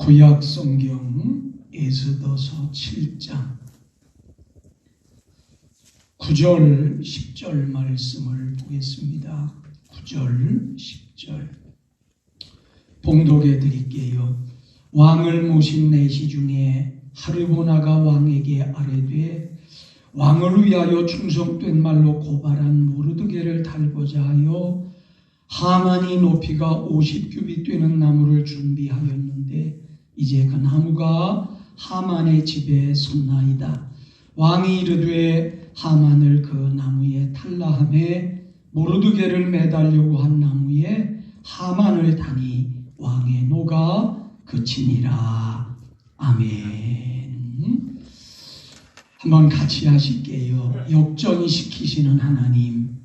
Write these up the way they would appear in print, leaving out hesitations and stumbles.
구약 성경 에스더서 7장 9절 10절 말씀을 보겠습니다. 9절 10절 봉독해 드릴게요. 왕을 모신 내시 중에 하르보나가 왕에게 아뢰되 왕을 위하여 충성된 말로 고발한 모르드게를 달고자 하여 하만이 높이가 50규빗 되는 나무를 준비하였는데 이제 그 나무가 하만의 집에 섰나이다. 왕이 이르되 하만을 그 나무에 탈라하매 모르드게를 매달려고 한 나무에 하만을 다니 왕의 노가 그치니라. 아멘. 한번 같이 하실게요. 역전시키시는 하나님.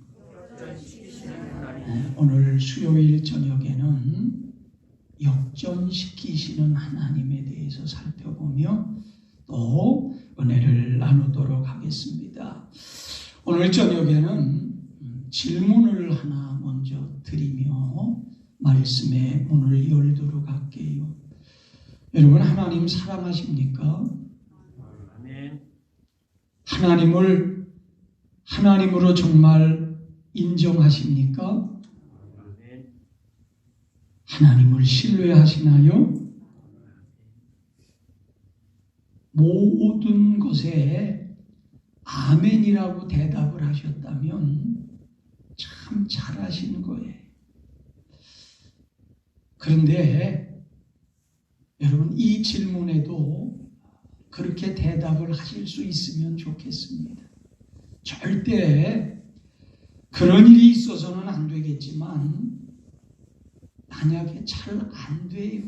오늘 수요일 저녁에는 역전시키시는 하나님에 대해서 살펴보며 또 은혜를 나누도록 하겠습니다. 오늘 저녁에는 질문을 하나 먼저 드리며 말씀의 문을 열도록 할게요. 여러분, 하나님 사랑하십니까? 아멘. 하나님을 하나님으로 정말 인정하십니까? 하나님을 신뢰하시나요? 모든 것에 아멘이라고 대답을 하셨다면 참 잘하시는 거예요. 그런데 여러분, 이 질문에도 그렇게 대답을 하실 수 있으면 좋겠습니다. 절대 그런 일이 있어서는 안 되겠지만 만약에 잘 안 돼요.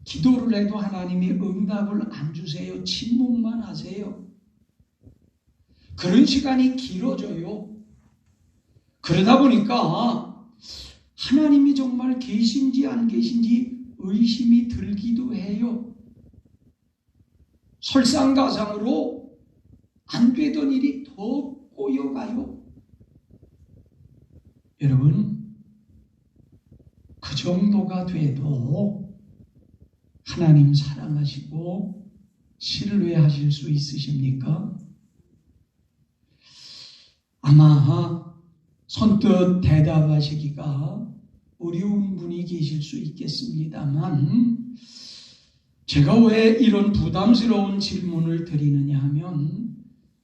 기도를 해도 하나님이 응답을 안 주세요. 침묵만 하세요. 그런 시간이 길어져요. 그러다 보니까 하나님이 정말 계신지 안 계신지 의심이 들기도 해요. 설상가상으로 안 되던 일이 더 꼬여가요. 여러분, 그 정도가 돼도 하나님 사랑하시고 신뢰하실 수 있으십니까? 아마 선뜻 대답하시기가 어려운 분이 계실 수 있겠습니다만 제가 왜 이런 부담스러운 질문을 드리느냐 하면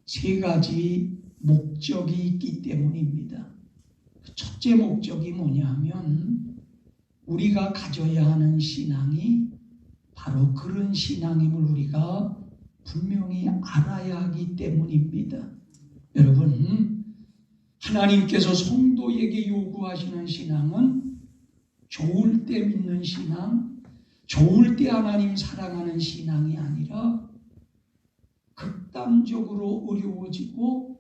세 가지 목적이 있기 때문입니다. 첫째 목적이 뭐냐 하면 우리가 가져야 하는 신앙이 바로 그런 신앙임을 우리가 분명히 알아야 하기 때문입니다. 여러분, 하나님께서 성도에게 요구하시는 신앙은 좋을 때 믿는 신앙, 좋을 때 하나님 사랑하는 신앙이 아니라 극단적으로 어려워지고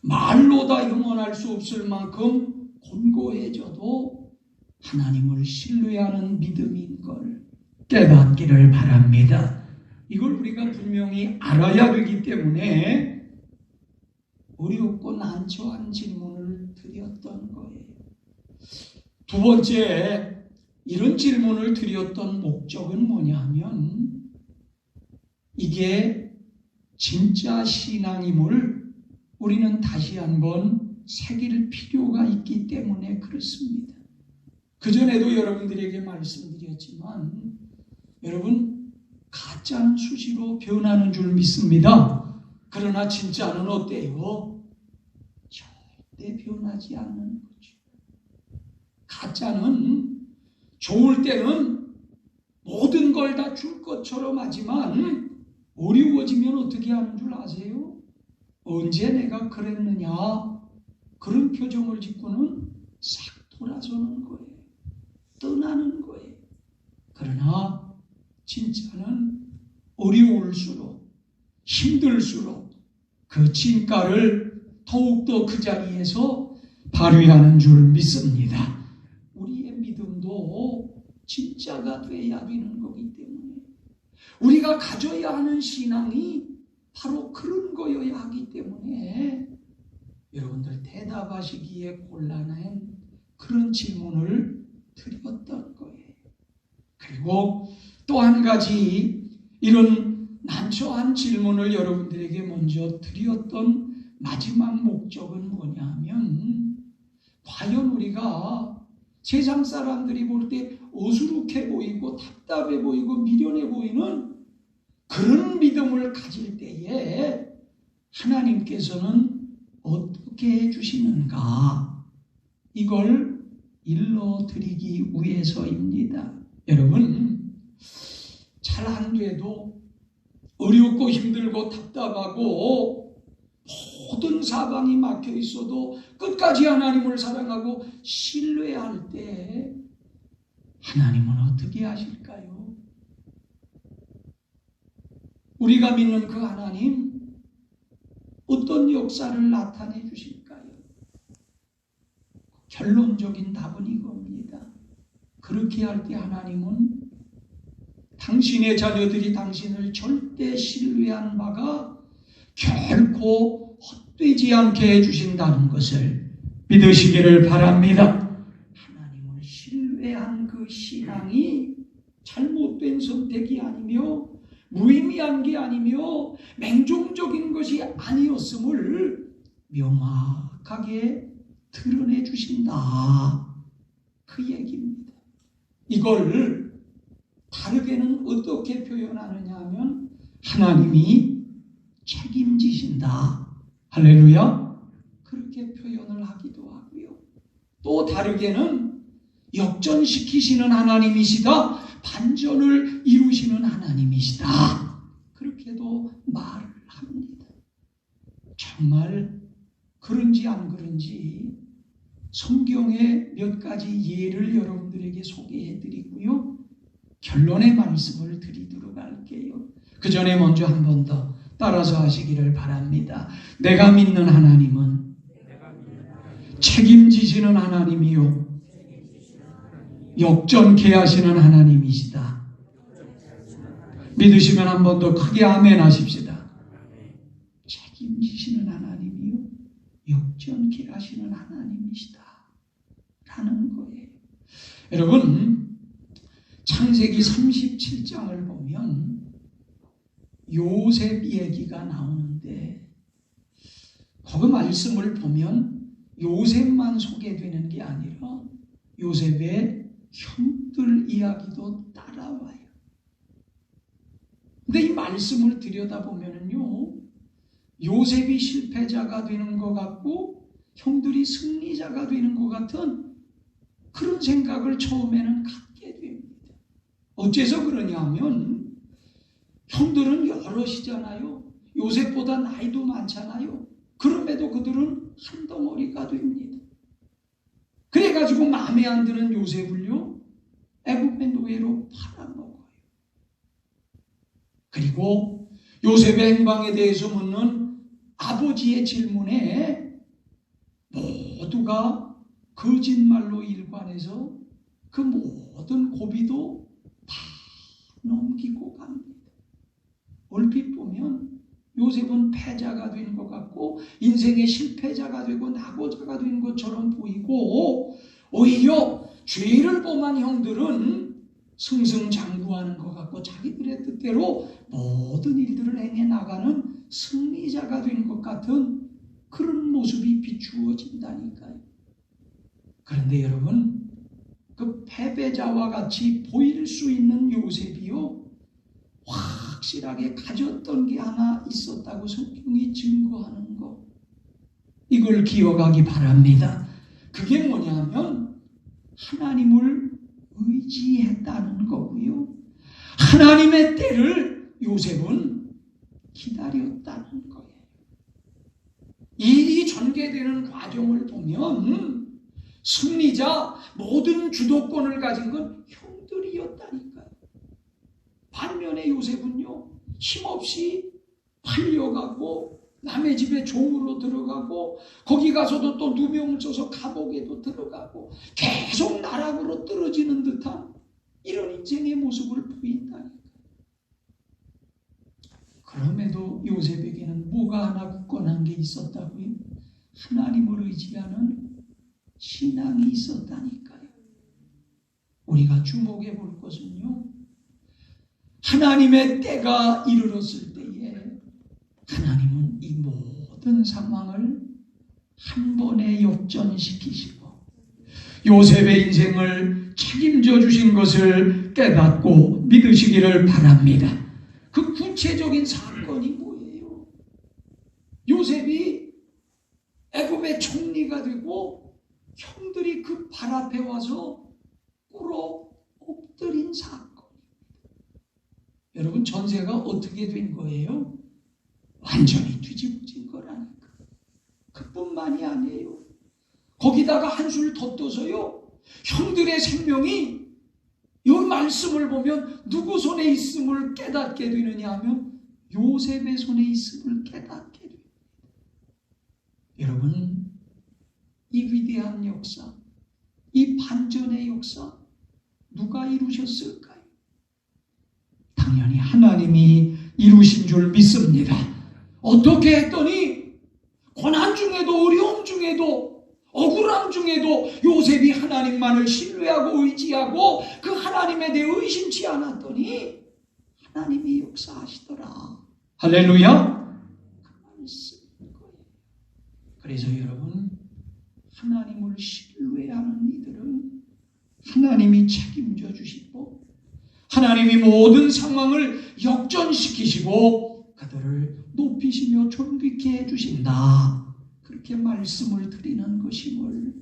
말로 다 형언할 수 없을 만큼 곤고해져도 하나님을 신뢰하는 믿음인 걸 깨닫기를 바랍니다. 이걸 우리가 분명히 알아야 되기 때문에 어렵고 난처한 질문을 드렸던 거예요. 두 번째, 이런 질문을 드렸던 목적은 뭐냐 하면 이게 진짜 신앙임을 우리는 다시 한번 새길 필요가 있기 때문에 그렇습니다. 그전에도 여러분들에게 말씀드렸지만 여러분, 가짜는 수시로 변하는 줄 믿습니다. 그러나 진짜는 어때요? 절대 변하지 않는 거죠. 가짜는 좋을 때는 모든 걸 다 줄 것처럼 하지만 어려워지면 어떻게 하는 줄 아세요? 언제 내가 그랬느냐? 그런 표정을 짓고는 싹 돌아서는 거예요. 떠나는 거예요. 그러나 진짜는 어려울수록 힘들수록 그 진가를 더욱더 그 자리에서 발휘하는 줄 믿습니다. 우리의 믿음도 진짜가 돼야 되는 거기 때문에 우리가 가져야 하는 신앙이 바로 그런 거여야 하기 때문에 여러분들 대답하시기에 곤란한 그런 질문을 드렸던 거예요. 그리고 또 한 가지 이런 난처한 질문을 여러분들에게 먼저 드렸던 마지막 목적은 뭐냐면, 과연 우리가 세상 사람들이 볼 때 어수룩해 보이고 답답해 보이고 미련해 보이는 그런 믿음을 가질 때에 하나님께서는 어떻게 해주시는가, 이걸 일러드리기 위해서입니다. 여러분, 잘 안 돼도 어렵고 힘들고 답답하고 모든 사방이 막혀 있어도 끝까지 하나님을 사랑하고 신뢰할 때 하나님은 어떻게 하실까요? 우리가 믿는 그 하나님 어떤 역사를 나타내 주실까요? 결론적인 답은 이겁니다. 그렇게 할 때 하나님은 당신의 자녀들이 당신을 절대 신뢰한 바가 결코 헛되지 않게 해주신다는 것을 믿으시기를 바랍니다. 하나님을 신뢰한 그 신앙이 잘못된 선택이 아니며 무의미한 게 아니며 맹종적인 것이 아니었음을 명확하게 드러내 주신다, 그 얘기입니다. 이걸 다르게는 어떻게 표현하느냐 하면 하나님이 책임지신다, 할렐루야, 그렇게 표현을 하기도 하고요. 또 다르게는 역전시키시는 하나님이시다, 반전을 이루시는 하나님이시다, 그렇게도 말을 합니다. 정말 그런지 안 그런지 성경의 몇 가지 예를 여러분들에게 소개해 드리고요, 결론의 말씀을 드리도록 할게요. 그 전에 먼저 한 번 더 따라서 하시기를 바랍니다. 내가 믿는 하나님은 책임지시는 하나님이요 역전케 하시는 하나님이시다. 믿으시면 한 번 더 크게 아멘 하십시다. 책임지시는 하나님이요 역전케 하시는 하나님이시다 라는 거예요. 여러분, 창세기 37장을 보면 요셉 얘기가 나오는데, 거기 말씀을 보면 요셉만 소개되는 게 아니라 요셉의 형들 이야기도 따라와요. 근데 이 말씀을 들여다보면요, 요셉이 실패자가 되는 것 같고 형들이 승리자가 되는 것 같은 그런 생각을 처음에는 갖게 됩니다. 어째서 그러냐 하면 형들은 여럿이잖아요. 요셉보다 나이도 많잖아요. 그럼에도 그들은 한 덩어리가 됩니다. 그래가지고 마음에 안 드는 요셉을요, 애굽의 노예로 팔아먹어요. 그리고 요셉의 행방에 대해서 묻는 아버지의 질문에 모두가 거짓말로 일관해서 그 모든 고비도 다 넘기고 갑니다. 얼핏 보면 요셉은 패자가 된 것 같고 인생의 실패자가 되고 낙오자가 된 것처럼 보이고, 오히려 죄를 범한 형들은 승승장구하는 것 같고 자기들의 뜻대로 모든 일들을 행해 나가는 승리자가 된 것 같은 그런 모습이 비추어진다니까요. 그런데 여러분, 그 패배자와 같이 보일 수 있는 요셉이요, 확실하게 가졌던 게 하나 있었다고 성경이 증거하는 것, 이걸 기억하기 바랍니다. 그게 뭐냐면 하나님을 의지했다는 거고요, 하나님의 때를 요셉은 기다렸다는 거예요. 일이 전개되는 과정을 보면 승리자, 모든 주도권을 가진 건 형들이었다니까요. 반면에 요셉은요, 힘없이 팔려가고 남의 집에 종으로 들어가고 거기 가서도 또 누명을 써서 감옥에도 들어가고 계속 나락으로 떨어지는 듯한 이런 인생의 모습을 보인다니까요. 그럼에도 요셉에게는 뭐가 하나 굳건한 게 있었다고요? 하나님을 의지하는 신앙이 있었다니까요. 우리가 주목해 볼 것은요, 하나님의 때가 이르렀을 때에 하나님은 이 모든 상황을 한 번에 역전시키시고 요셉의 인생을 책임져 주신 것을 깨닫고 믿으시기를 바랍니다. 그 구체적인 사건이 뭐예요? 요셉이 애굽의 총리가 되고 형들이 그 발 앞에 와서 꿇어 엎드린 사건. 여러분, 전세가 어떻게 된 거예요? 완전히 뒤집어진 거라니까. 그뿐만이 아니에요. 거기다가 한술 더 떠서요, 형들의 생명이 이 말씀을 보면 누구 손에 있음을 깨닫게 되느냐 하면 요셉의 손에 있음을 깨닫게 됩니다. 여러분, 이 위대한 역사, 이 반전의 역사 누가 이루셨을까요? 당연히 하나님이 이루신 줄 믿습니다. 어떻게 했더니 고난 중에도 어려움 중에도 억울함 중에도 요셉이 하나님만을 신뢰하고 의지하고 그 하나님에 대해 의심치 않았더니 하나님이 역사하시더라. 할렐루야. 그 말씀인 거예요. 그래서 여러분, 하나님을 신뢰하는 이들은 하나님이 책임져 주시고 하나님이 모든 상황을 역전시키시고 그들을 높이시며 존귀케 해주신다. 그렇게 말씀을 드리는 것임을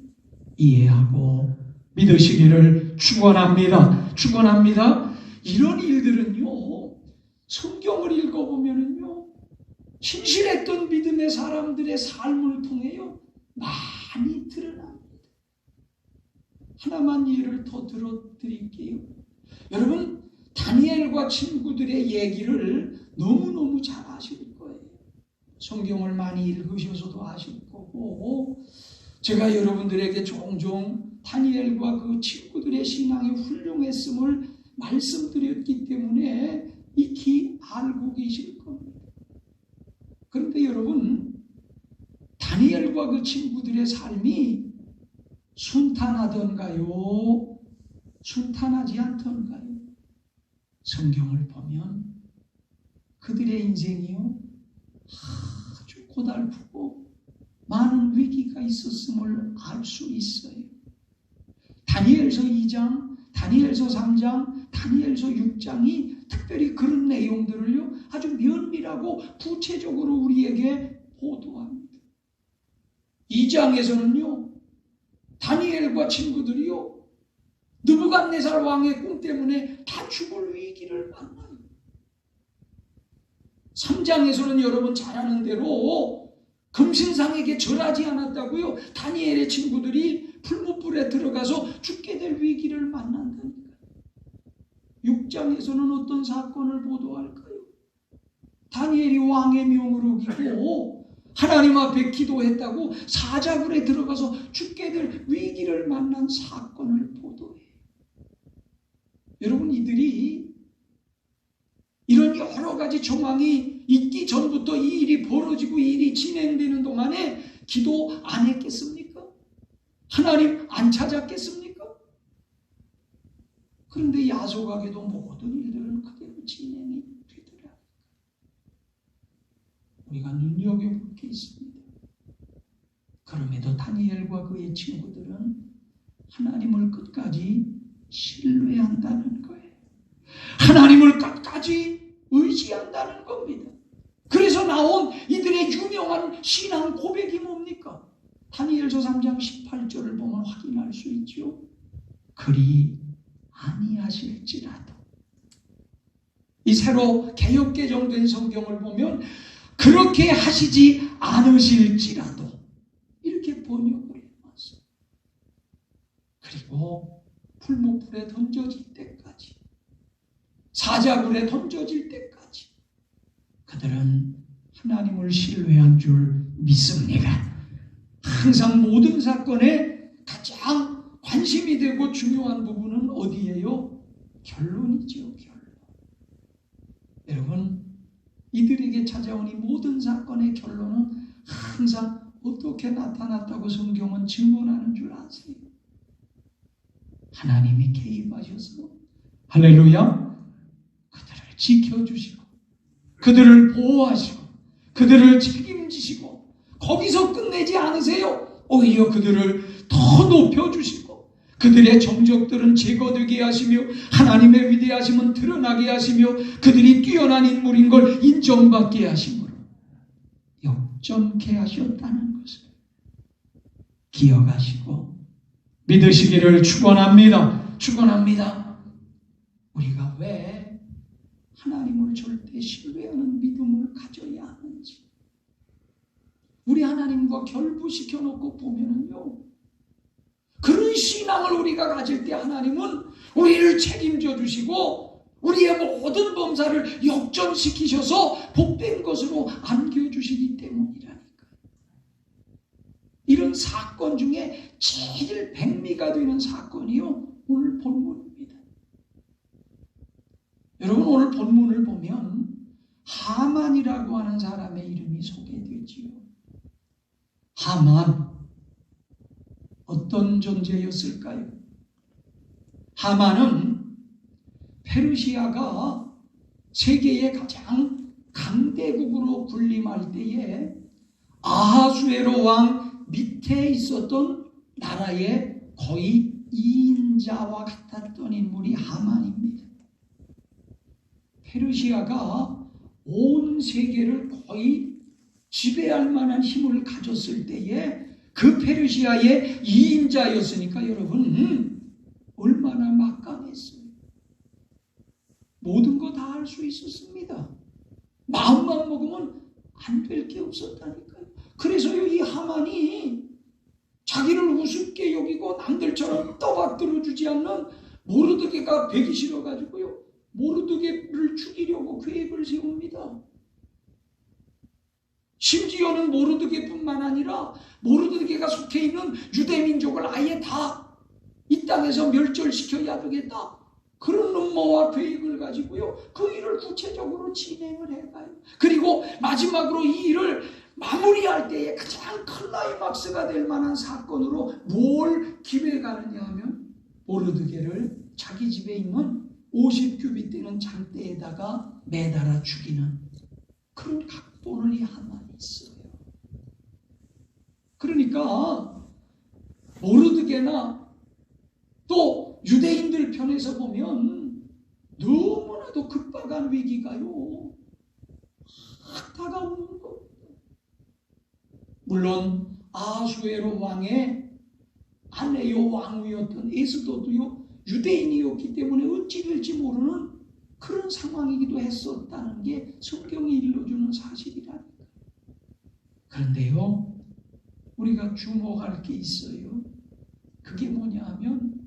이해하고 믿으시기를 축원합니다. 축원합니다. 이런 일들은요, 성경을 읽어보면은요, 신실했던 믿음의 사람들의 삶을 통해요 많이 드러납니다. 하나만 예를 더 들어드릴게요. 여러분, 다니엘과 친구들의 얘기를 너무너무 잘 아실 거예요. 성경을 많이 읽으셔서도 아실 거고, 제가 여러분들에게 종종 다니엘과 그 친구들의 신앙이 훌륭했음을 말씀드렸기 때문에 익히 알고 계실 겁니다. 그런데 여러분, 다니엘과 그 친구들의 삶이 순탄하던가요? 순탄하지 않던가요? 성경을 보면 그들의 인생이요, 아주 고달프고 많은 위기가 있었음을 알 수 있어요. 다니엘서 2장, 다니엘서 3장, 다니엘서 6장이 특별히 그런 내용들을요 아주 면밀하고 구체적으로 우리에게 보도합니다. 2장에서는요, 다니엘과 친구들이요 느부갓네살 왕의 꿈 때문에 다 죽을 위기를 만나요. 3장에서는 여러분 잘 아는 대로 금신상에게 절하지 않았다고요, 다니엘의 친구들이 풀무불에 들어가서 죽게 될 위기를 만난다니까요. 6장에서는 어떤 사건을 보도할까요? 다니엘이 왕의 명을 어기고 하나님 앞에 기도했다고 사자굴에 들어가서 죽게 될 위기를 만난 사건을 보도해요. 여러분, 이들이 이런 여러 가지 정황이 있기 전부터 이 일이 벌어지고 이 일이 진행되는 동안에 기도 안 했겠습니까? 하나님 안 찾았겠습니까? 그런데 야속하게도 모든 일들은 그대로 진행이 되더라. 우리가 눈여겨볼 게 있습니다. 그럼에도 다니엘과 그의 친구들은 하나님을 끝까지 신뢰한다는 거예요. 하나님을 끝까지 의지한다는 겁니다. 그래서 나온 이들의 유명한 신앙 고백이 뭡니까? 다니엘서 3장 18절을 보면 확인할 수 있죠. 그리 아니하실지라도. 이 새로 개역 개정된 성경을 보면 그렇게 하시지 않으실지라도 이렇게 번역을 해놨어요. 그리고 풀무불에 던져질 때까지, 사자굴에 던져질 때까지 그들은 하나님을 신뢰한 줄 믿습니다. 항상 모든 사건에 가장 관심이 되고 중요한 부분은 어디예요? 결론이죠. 결론. 여러분, 이들에게 찾아온 이 모든 사건의 결론은 항상 어떻게 나타났다고 성경은 증언하는 줄 아세요? 하나님이 개입하셔서 할렐루야 그들을 지켜주시고 그들을 보호하시고 그들을 책임지시고 거기서 끝내지 않으세요. 오히려 그들을 더 높여주시고 그들의 정적들은 제거되게 하시며 하나님의 위대하심은 드러나게 하시며 그들이 뛰어난 인물인 걸 인정받게 하심으로 역전케 하셨다는 것을 기억하시고 믿으시기를 축원합니다. 축원합니다. 우리가 왜 하나님을 절대 신뢰하는 믿음을 가져야 하는지 우리 하나님과 결부시켜 놓고 보면은요 그런 신앙을 우리가 가질 때 하나님은 우리를 책임져 주시고 우리의 모든 범사를 역전시키셔서 복된 것으로 안겨주시기 때문이라니까요. 이런 사건 중에 제일 백미가 되는 사건이요 오늘 본문입니다. 여러분 오늘 본문을 보면 하만이라고 하는 사람의 이름이 소개되지요. 하만 어떤 존재였을까요? 하만은 페르시아가 세계의 가장 강대국으로 군림할 때에 아하수에로 왕 밑에 있었던 나라의 거의 2인자와 같았던 인물이 하만입니다. 페르시아가 온 세계를 거의 지배할 만한 힘을 가졌을 때에 그 페르시아의 2인자였으니까 여러분 얼마나 막강했어요. 모든 거 다 할 수 있었습니다. 마음만 먹으면 안 될 게 없었다니까요. 그래서요 이 하만이 자기를 우습게 여기고 남들처럼 떠받들어주지 않는 모르드게가 배기 싫어가지고요 모르드게를 죽이려고 계획을 세웁니다. 심지어는 모르드게뿐만 아니라 모르드게가 속해 있는 유대민족을 아예 다 이 땅에서 멸절시켜야 되겠다. 그런 음모와 계획을 가지고요. 그 일을 구체적으로 진행을 해가요. 그리고 마지막으로 이 일을 마무리할 때에 가장 클라이막스가 될 만한 사건으로 뭘 기획하느냐 하면 모르드게를 자기 집에 있는 50규빗 되는 장대에다가 매달아 죽이는 그런 각본을 이 하만이 있어요. 그러니까 모르드게나 또 유대인들 편에서 보면 너무나도 급박한 위기가요 막 다가오는 겁니다. 물론 아하수에로 왕의 아내요 왕후였던 에스더도요 유대인이었기 때문에 어찌 될지 모르는 그런 상황이기도 했었다는 게 성경이 일러주는 사실이라니까요. 그런데요 우리가 주목할 게 있어요. 그게 뭐냐 하면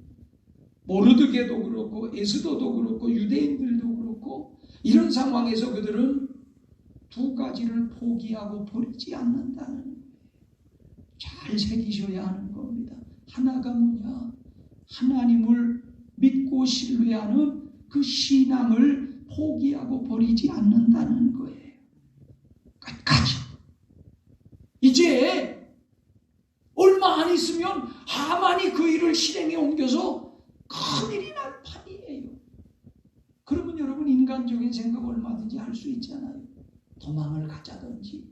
모르드게도 그렇고 에스더도 그렇고 유대인들도 그렇고 이런 상황에서 그들은 두 가지를 포기하고 버리지 않는다는 거예요. 잘 새기셔야 하는 겁니다. 하나가 뭐냐? 하나님을 믿고 신뢰하는 그 신앙을 포기하고 버리지 않는다는 거예요. 끝까지. 이제 얼마 안 있으면 하만이 그 일을 실행에 옮겨서 큰일이 날 판이에요. 그러면 여러분 인간적인 생각 얼마든지 할 수 있잖아요. 도망을 가자든지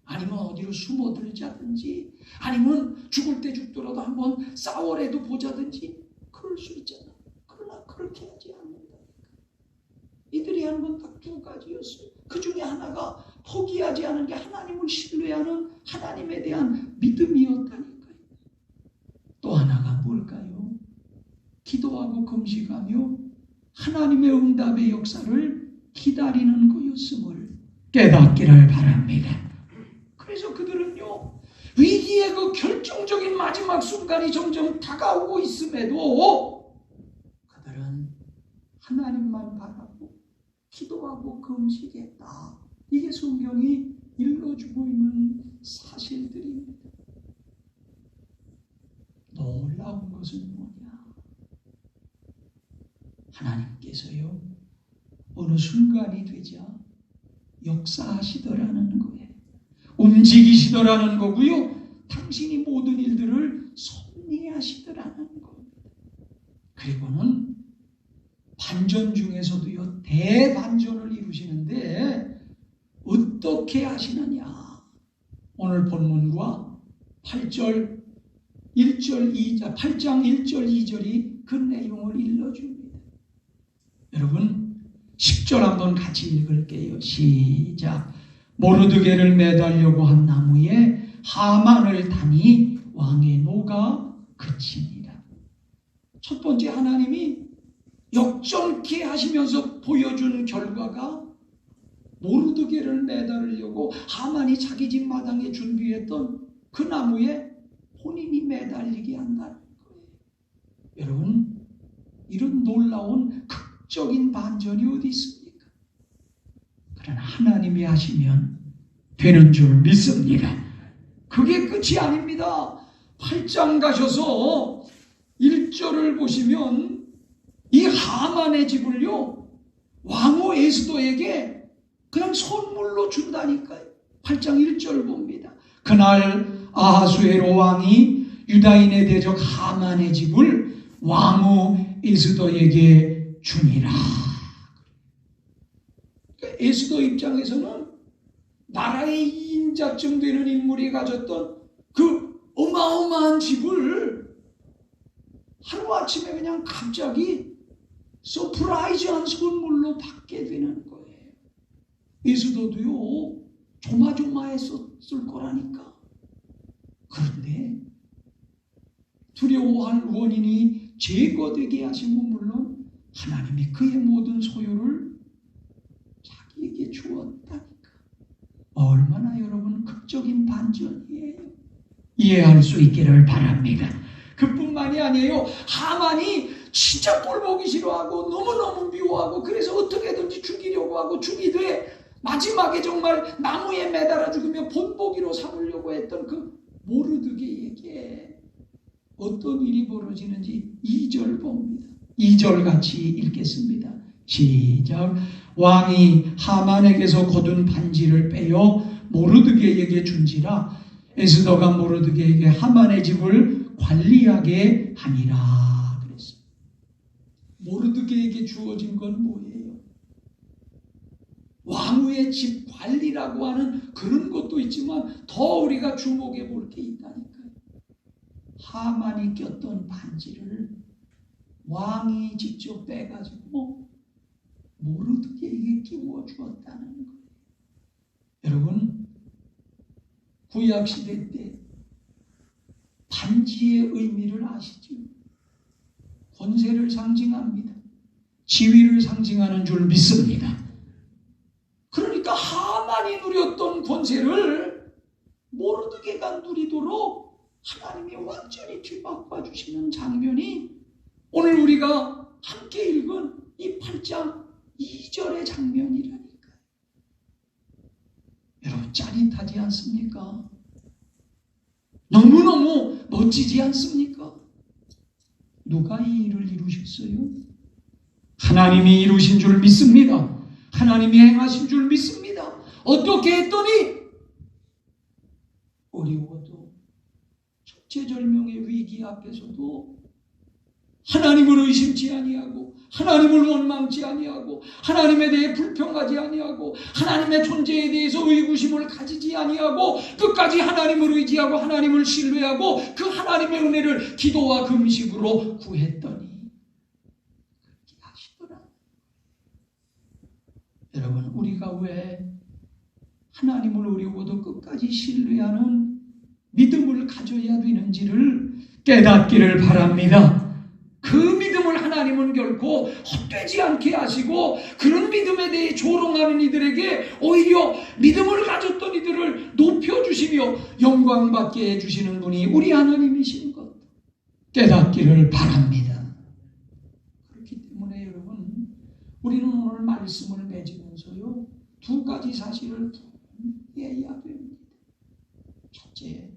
아니면 어디로 숨어들자든지 아니면 죽을 때 죽더라도 한번 싸워라도 보자든지 그럴 수 있잖아요. 그러나 그렇게 하지 않는다니까. 이들이 하는 건 딱 두 가지였어요. 그 중에 하나가 포기하지 않은 게 하나님을 신뢰하는 하나님에 대한 믿음이었다니까요. 또 하나가 뭘까요? 기도하고 금식하며 하나님의 응답의 역사를 기다리는 거였음을 깨닫기를 바랍니다. 그래서 그들은요 위기의 그 결정적인 마지막 순간이 점점 다가오고 있음에도 그들은 하나님만 바라고 기도하고 금식했다. 이게 성경이 일러주고 있는 사실들입니다. 놀라운 것은 뭐냐? 하나님께서요 어느 순간이 되자 역사하시더라는 거예요. 움직이시더라는 거고요. 당신이 모든 일들을 섭리하시더라는 겁니다. 그리고는 반전 중에서도요, 대반전을 이루시는데 어떻게 하시느냐. 오늘 본문과 8장 1절 2절이 그 내용을 일러줍니다. 여러분 10절 한번 같이 읽을게요. 시작. 모르드게를 매달려고 한 나무에 하만을 다니 왕의 노가 그치니라. 첫 번째, 하나님이 역정케 하시면서 보여준 결과가 모르드게를 매달으려고 하만이 자기 집 마당에 준비했던 그 나무에 본인이 매달리게 한다는 거예요. 여러분, 이런 놀라운 극적인 반전이 어디 있습니까? 그러나 하나님이 하시면 되는 줄 믿습니다. 그게 끝이 아닙니다. 8장 가셔서 1절을 보시면 이 하만의 집을요, 왕후 에스더에게 그냥 선물로 준다니까요. 8장 1절 봅니다. 그날 아하수에로 왕이 유다인의 대적 하만의 집을 왕후 에스더에게 주니라. 에스더 입장에서는 나라의 2인자쯤 되는 인물이 가졌던 그 어마어마한 집을 하루아침에 그냥 갑자기 서프라이즈한 선물로 받게 되는 거예요. 에스더도요, 조마조마했었을 거라니까. 그런데 두려워할 원인이 제거되게 하시면 물론 하나님이 그의 모든 소유를 자기에게 주었다니까. 얼마나 여러분 극적인 반전이에요. 이해할 수 있기를 바랍니다. 그뿐만이 아니에요. 하만이 진짜 꼴보기 싫어하고 너무너무 미워하고 그래서 어떻게든지 죽이려고 하고 죽이되 마지막에 정말 나무에 매달아 죽으며 본보기로 삼으려고 했던 그 모르드게에게 어떤 일이 벌어지는지 2절 봅니다. 2절 같이 읽겠습니다. 시작. 왕이 하만에게서 거둔 반지를 빼어 모르드게에게 준지라. 에스더가 모르드게에게 하만의 집을 관리하게 하니라. 그랬습니다. 모르드게에게 주어진 건 뭐예요? 왕후의 집 관리라고 하는 그런 것도 있지만 더 우리가 주목해 볼 게 있다니까요. 하만이 꼈던 반지를 왕이 직접 빼가지고 모르드게에게 끼워 주었다는 거예요. 여러분, 구약시대 때 반지의 의미를 아시죠? 권세를 상징합니다. 지위를 상징하는 줄 믿습니다. 그러니까 하만이 누렸던 권세를 모르드게가 누리도록 하나님이 완전히 뒤바꿔 주시는 장면이 오늘 우리가 함께 읽은 이 8장 2절의 장면이라니까요. 여러분, 짜릿하지 않습니까? 너무너무 멋지지 않습니까? 누가 이 일을 이루셨어요? 하나님이 이루신 줄 믿습니다. 하나님이 행하신 줄 믿습니다. 어떻게 했더니 어려워도 첫째절명의 위기 앞에서도 하나님을 의심치 아니하고 하나님을 원망치 아니하고 하나님에 대해 불평하지 아니하고 하나님의 존재에 대해서 의구심을 가지지 아니하고 끝까지 하나님을 의지하고 하나님을 신뢰하고 그 하나님의 은혜를 기도와 금식으로 구했더니 그렇게 하시더라. 여러분, 우리가 왜 하나님을 어려워도 끝까지 신뢰하는 믿음을 가져야 되는지를 깨닫기를 바랍니다. 그 믿음을 하나님은 결코 헛되지 않게 하시고 그런 믿음에 대해 조롱하는 이들에게 오히려 믿음을 가졌던 이들을 높여주시며 영광받게 해주시는 분이 우리 하나님이신 것 깨닫기를 바랍니다. 그렇기 때문에 여러분, 우리는 오늘 말씀을 맺으면서요, 두 가지 사실을 이해해야 됩니다. 첫째,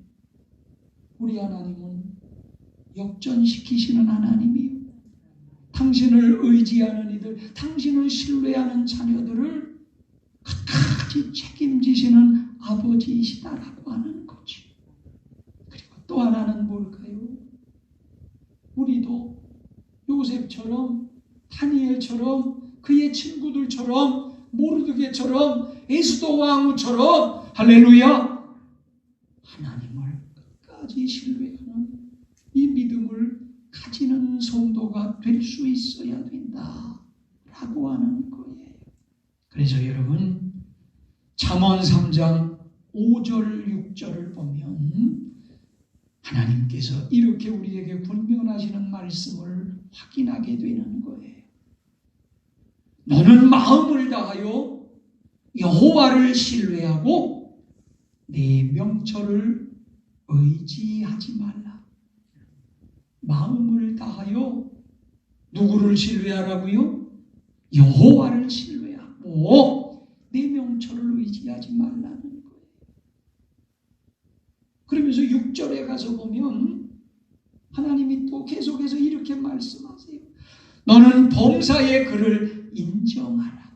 우리 하나님은 역전시키시는 하나님이요, 당신을 의지하는 이들, 당신을 신뢰하는 자녀들을 끝까지 책임지시는 아버지이시다라고 하는 거죠. 그리고 또 하나는 뭘까요? 우리도 요 요셉처럼, 다니엘처럼, 그의 친구들처럼, 모르드게처럼, 에스더 왕후처럼 할렐루야 하나님을 끝까지 신뢰하는 이 믿음을 가지는 성도가 될 수 있어야 된다라고 하는 거예요. 그래서 여러분 잠언 3장 5절 6절을 보면 하나님께서 이렇게 우리에게 권면하시는 말씀을 확인하게 되는 거예요. 너는 마음을 다하여 여호와를 신뢰하고 내 명철을 의지하지 말라. 마음을 다하여 누구를 신뢰하라고요? 여호와를 신뢰하고 내 명철을 의지하지 말라는 거예요. 그러면서 6절에 가서 보면 하나님이 또 계속해서 이렇게 말씀하세요. 너는 범사의 그를 인정하라.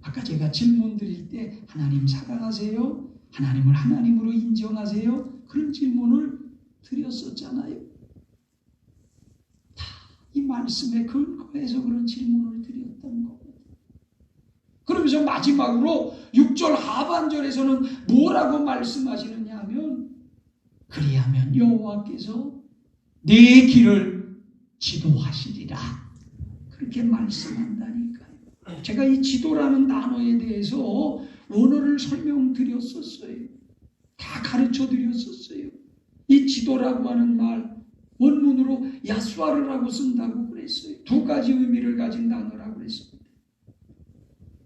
아까 제가 질문 드릴 때 하나님 사랑하세요? 하나님을 하나님으로 인정하세요? 그런 질문을 드렸었잖아요. 다 이 말씀에 근거해서 그런 질문을 드렸던 거거든요. 그러면서 마지막으로 6절 하반절에서는 뭐라고 말씀하시느냐 하면 그리하면 여호와께서 네 길을 지도하시리라. 그렇게 말씀한다니까요. 제가 이 지도라는 단어에 대해서 원어를 설명드렸었어요. 다 가르쳐드렸었어요. 이 지도라고 하는 말 원문으로 야스와르라고 쓴다고 그랬어요. 두 가지 의미를 가진 단어라고 그랬습니다.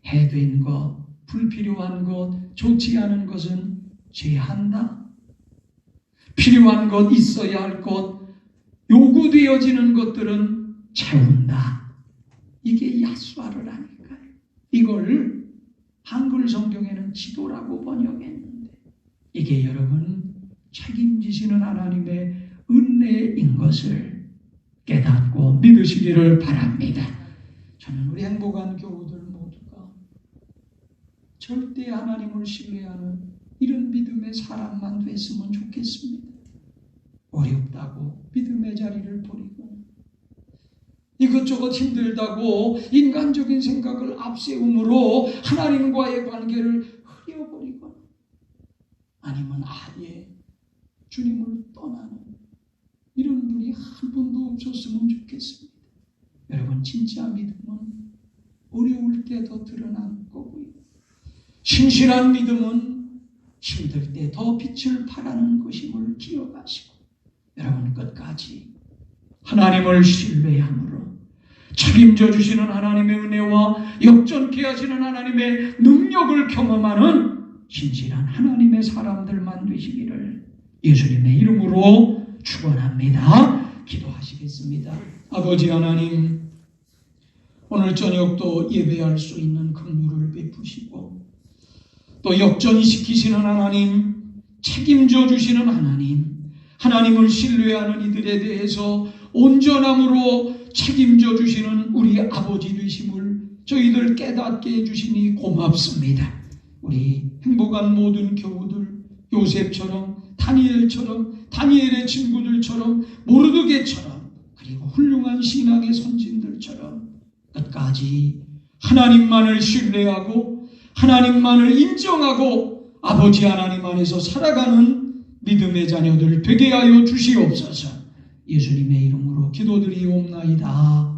해된 것, 불필요한 것, 좋지 않은 것은 제한다. 필요한 것, 있어야 할 것, 요구되어지는 것들은 채운다. 이게 야스와르라니까요. 이걸 한글 성경에는 지도라고 번역했는데 이게 여러분 책임지시는 하나님의 은혜인 것을 깨닫고 믿으시기를 바랍니다. 저는 우리 행복한 교우들 모두가 절대 하나님을 신뢰하는 이런 믿음의 사람만 됐으면 좋겠습니다. 어렵다고 믿음의 자리를 버리고 이것저것 힘들다고 인간적인 생각을 앞세움으로 하나님과의 관계를 흐려버리거나 아니면 아예 주님을 떠나는 이런 분이 한 분도 없었으면 좋겠습니다. 여러분 진짜 믿음은 어려울 때 더 드러나는 거고요. 신실한 믿음은 힘들 때 더 빛을 발하는 것임을 기억하시고 여러분 끝까지 하나님을 신뢰함으로 책임져 주시는 하나님의 은혜와 역전케 하시는 하나님의 능력을 경험하는 신실한 하나님의 사람들만 되시기를 예수님의 이름으로 축원합니다. 기도하시겠습니다. 아버지 하나님, 오늘 저녁도 예배할 수 있는 긍휼을 베푸시고 또 역전시키시는 하나님, 책임져 주시는 하나님, 하나님을 신뢰하는 이들에 대해서 온전함으로 책임져 주시는 우리 아버지 되심을 저희들 깨닫게 해주시니 고맙습니다. 우리 행복한 모든 교우들, 요셉처럼, 다니엘처럼, 다니엘의 친구들처럼, 모르드게처럼, 그리고 훌륭한 신앙의 선진들처럼 끝까지 하나님만을 신뢰하고 하나님만을 인정하고 아버지 하나님 안에서 살아가는 믿음의 자녀들 되게 하여 주시옵소서. 예수님의 이름으로 기도드리옵나이다.